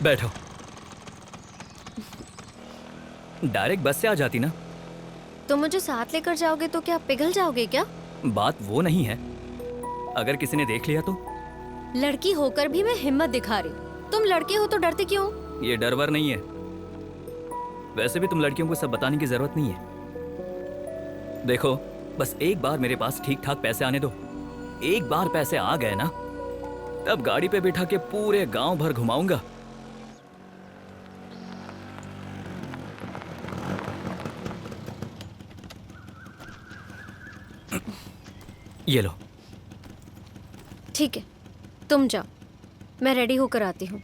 बैठो। डायरेक्ट बस से आ जाती ना। तो मुझे साथ लेकर जाओगे तो क्या पिघल जाओगे क्या? बात वो नहीं है, अगर किसी ने देख लिया तो? लड़की होकर भी मैं हिम्मत दिखा रही। तुम लड़के हो तो डरते क्यों? ये डर वर नहीं है। वैसे भी तुम लड़कियों को सब बताने की जरूरत नहीं है। देखो, बस एक बार मेरे पास ठीक ठाक पैसे आने दो। एक बार पैसे आ गए ना, तब गाड़ी पे बिठा के पूरे गांव भर घुमाऊंगा। ये लो। ठीक है, तुम जाओ, मैं रेडी होकर आती हूँ।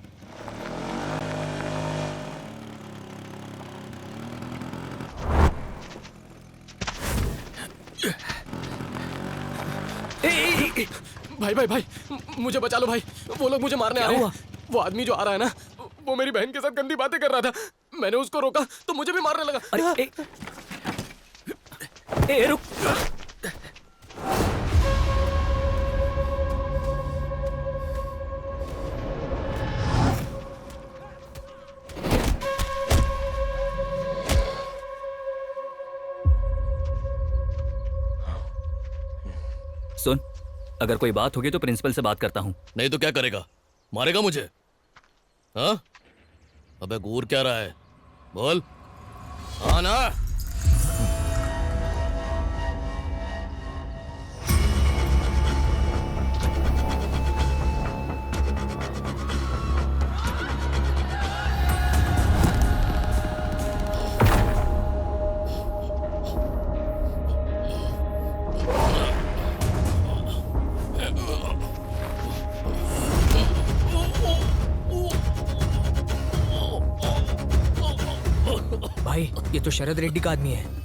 भाई भाई भाई, मुझे बचा लो भाई, वो लोग मुझे मारने आ रहे हैं। वो आदमी जो आ रहा है ना, वो मेरी बहन के साथ गंदी बातें कर रहा था। मैंने उसको रोका तो मुझे भी मारने लगा। अरे रुक। सुन, अगर कोई बात होगी तो प्रिंसिपल से बात करता हूँ। नहीं तो क्या करेगा? मारेगा मुझे? हाँ? अबे घूर क्या रहा है? बोल। हाँ ना? भाई, ये तो शरद रेड्डी का आदमी है।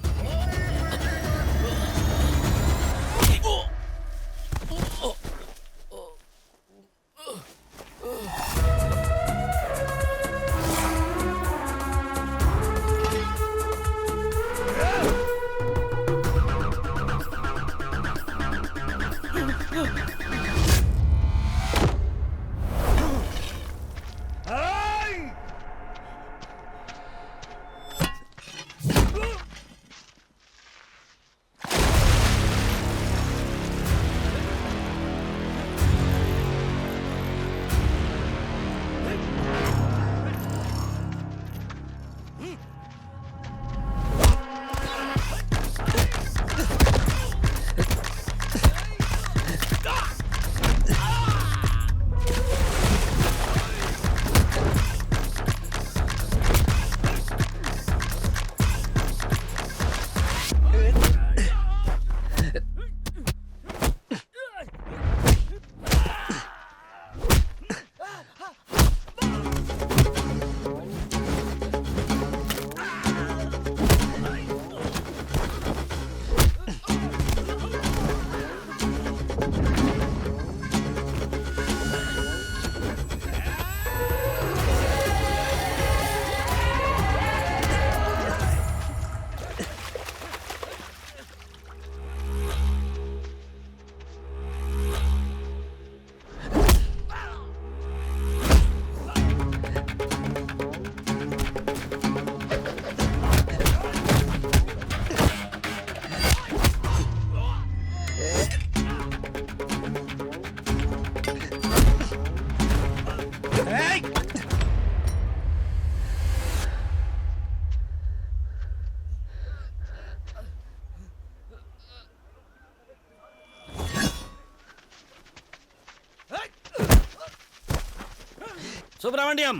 सुब्रमण्यम,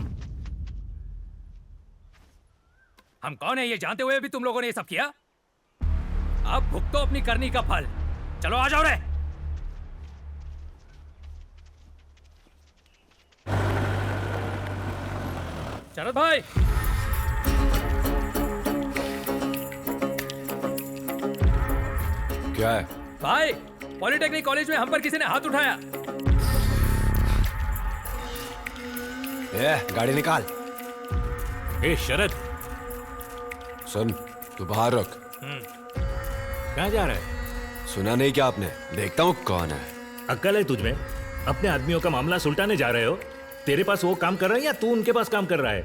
हम कौन है ये जानते हुए भी तुम लोगों ने ये सब किया? अब भुगतो अपनी करनी का फल। चलो आ जाओ रे। शरद भाई, क्या है भाई? पॉलिटेक्निक कॉलेज में हम पर किसी ने हाथ उठाया। गाड़ी निकाल। ए शरद, सुन, तू बाहर रुक। कहाँ जा रहा है? सुना नहीं क्या आपने? देखता हूँ कौन है। अक्ल है तुझमें? अपने आदमियों का मामला सुलटाने जा रहे हो? तेरे पास वो काम कर रहा है या तू उनके पास काम कर रहा है?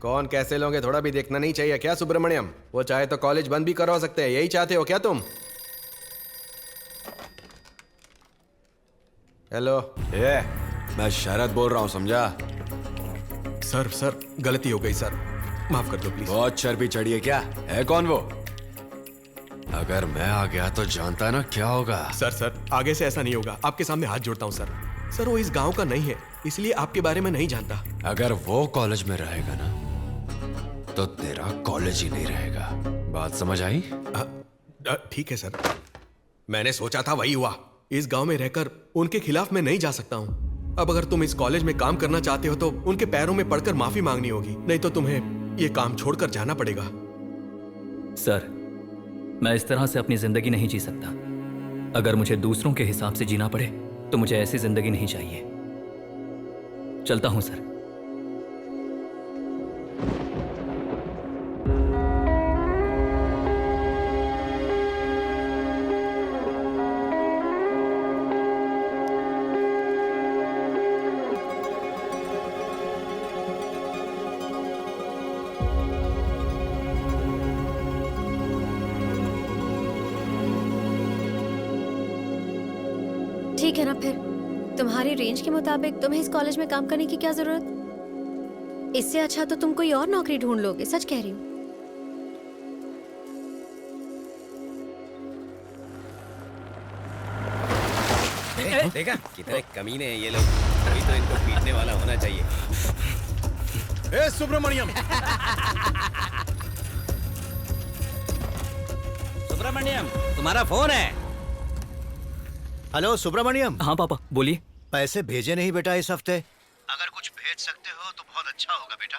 कौन कैसे लोगे थोड़ा भी देखना नहीं चाहिए क्या सुब्रमण्यम? वो चाहे तो कॉलेज बंद भी करवा सकते हैं, यही चाहते हो क्या तुम? हेलो, मैं शरद बोल रहा हूँ, समझा? सर गलती हो गई सर, माफ कर दो प्लीज। बहुत चर्बी चढ़ी है क्या? है कौन वो? अगर मैं आ गया तो जानता ना क्या होगा। सर आगे से ऐसा नहीं होगा, आपके सामने हाथ जोड़ता हूँ सर। सर वो इस गांव का नहीं है, इसलिए आपके बारे में नहीं जानता। अगर वो कॉलेज में रहेगा ना तो तेरा कॉलेज ही नहीं रहेगा। बात समझ आई? ठीक है सर, मैंने सोचा था वही हुआ। इस गांव में रहकर उनके खिलाफ मैं नहीं जा सकता हूँ। अब अगर तुम इस कॉलेज में काम करना चाहते हो तो उनके पैरों में पड़कर माफी मांगनी होगी, नहीं तो तुम्हें ये काम छोड़कर जाना पड़ेगा। सर, मैं इस तरह से अपनी जिंदगी नहीं जी सकता। अगर मुझे दूसरों के हिसाब से जीना पड़े तो मुझे ऐसी जिंदगी नहीं चाहिए। चलता हूं सर। ठीक है ना फिर, तुम्हारी रेंज के मुताबिक तुम्हें इस कॉलेज में काम करने की क्या जरूरत? इससे अच्छा तो तुम कोई और नौकरी ढूंढ लोगे, सच कह रही हूँ। देखा कितने कमीने हैं ये लोग, अभी तो इनको पीटने वाला होना चाहिए। ए सुब्रमण्यम, सुब्रमण्यम तुम्हारा फोन है। हेलो सुब्रमण्यम। हाँ पापा बोलिए। पैसे भेजे नहीं बेटा इस हफ्ते? अगर कुछ भेज सकते हो तो बहुत अच्छा होगा बेटा।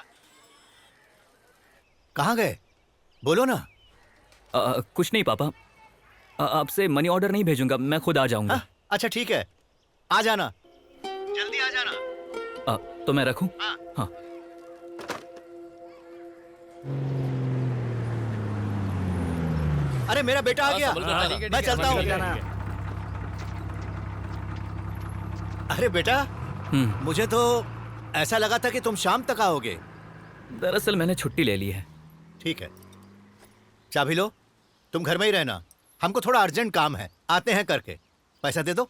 कहाँ गए बोलो ना। कुछ नहीं पापा, आपसे मनी ऑर्डर नहीं भेजूंगा, मैं खुद आ जाऊंगा। हाँ? अच्छा ठीक है, आ जाना, जल्दी आ जाना। तो मैं रखूं? हाँ। अरे मेरा बेटा आ गया, मैं चलता हूँ। अरे बेटा, मुझे तो ऐसा लगा था कि तुम शाम तक आओगे। दरअसल मैंने छुट्टी ले ली है। ठीक है, चाबी लो, तुम घर में ही रहना, हमको थोड़ा अर्जेंट काम है, आते हैं करके। पैसा दे दो।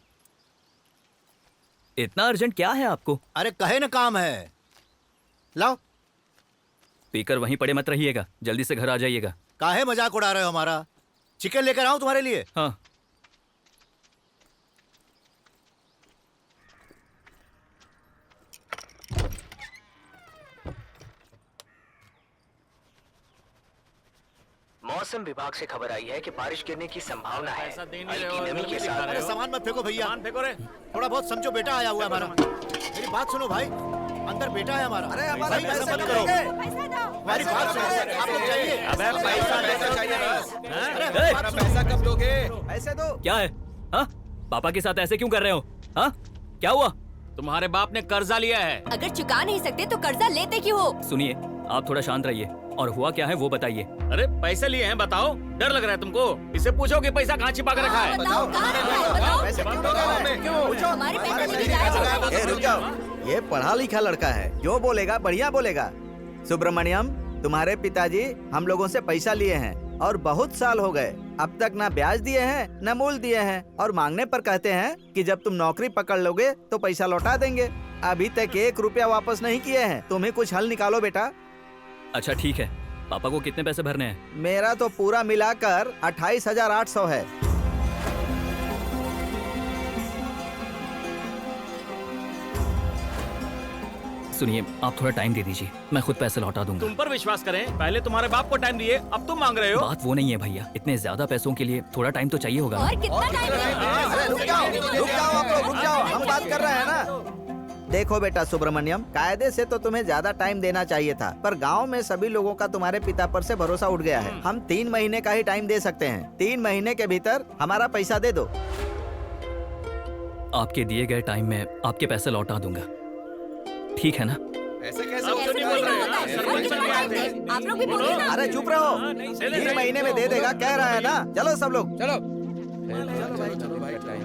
इतना अर्जेंट क्या है आपको? अरे कहे ना काम है, लाओ। पीकर वहीं पड़े मत रहिएगा, जल्दी से घर आ जाइएगा। काहे मजाक उड़ा रहे हो हमारा? चिकन लेकर आऊं तुम्हारे लिए? हाँ। मौसम विभाग से खबर आई है कि बारिश गिरने की संभावना है। हल्की नमी के साथ। अरे सामान मत फेंको भैया, थोड़ा बहुत समझो, बेटा आया हुआ है हमारा। मेरी बात सुनो भाई, अंदर बेटा है हमारा। अरे भाई ऐसा मत करो, हमारी बात सुनो, आप लोग जाइए। अबे पैसा कब दोगे? पैसे दो। क्या है? हाँ? पापा के साथ ऐसे क्यों कर रहे हो? हाँ? क्या हुआ? तुम्हारे बाप ने कर्जा लिया है। अगर चुका नहीं सकते तो कर्जा लेते क्यों हो? सुनिए, आप थोड़ा शांत रहिए और हुआ क्या है वो बताइए। अरे पैसे लिए हैं, बताओ। डर लग रहा है तुमको? इसे पूछो कि पैसा कहाँ छिपा कर रखा है। बताओ कहाँ रखा है, बताओ। पैसे क्यों दोगे हमें? क्यों? हमारे पैसे लेके जाए। रुक जाओ, ये पढ़ा लिखा लड़का है, जो बोलेगा बढ़िया बोलेगा। सुब्रमण्यम, तुम्हारे पिताजी हम लोगों से पैसा लिए हैं और बहुत साल हो गए, अब तक ना ब्याज दिए हैं न मूल दिए हैं, और मांगने पर कहते हैं कि जब तुम नौकरी पकड़ लोगे तो पैसा लौटा देंगे। अभी तक 1 रुपया वापस नहीं किए हैं। तुम्हें कुछ हल निकालो बेटा। अच्छा ठीक है, पापा को कितने पैसे भरने हैं? मेरा तो पूरा मिलाकर 28,800 है। सुनिए, आप थोड़ा टाइम दे दीजिए, मैं खुद पैसे लौटा दूंगा। तुम पर विश्वास करें, पहले तुम्हारे बाप को टाइम दिए, अब तुम मांग रहे हो। बात वो नहीं है भैया, इतने ज्यादा पैसों के लिए थोड़ा टाइम तो चाहिए होगा। और कितना टाइम? अरे रुक जाओ आप लोग, रुक जाओ, हम बात कर रहे हैं ना। देखो बेटा सुब्रमण्यम, कायदे से तो तुम्हें ज्यादा टाइम देना चाहिए था, पर गांव में सभी लोगों का तुम्हारे पिता पर से भरोसा उठ गया है। हम 3 महीने का ही टाइम दे सकते हैं। 3 महीने के भीतर हमारा पैसा दे दो। आपके दिए गए टाइम में आपके पैसे लौटा दूंगा, ठीक है ना? ऐसे कैसे? आप लोग भी बोलिए ना। अरे चुप रहो, 3 महीने में दे देगा कह रहा है ना। चलो सब लोग, चलो भाई, टाइम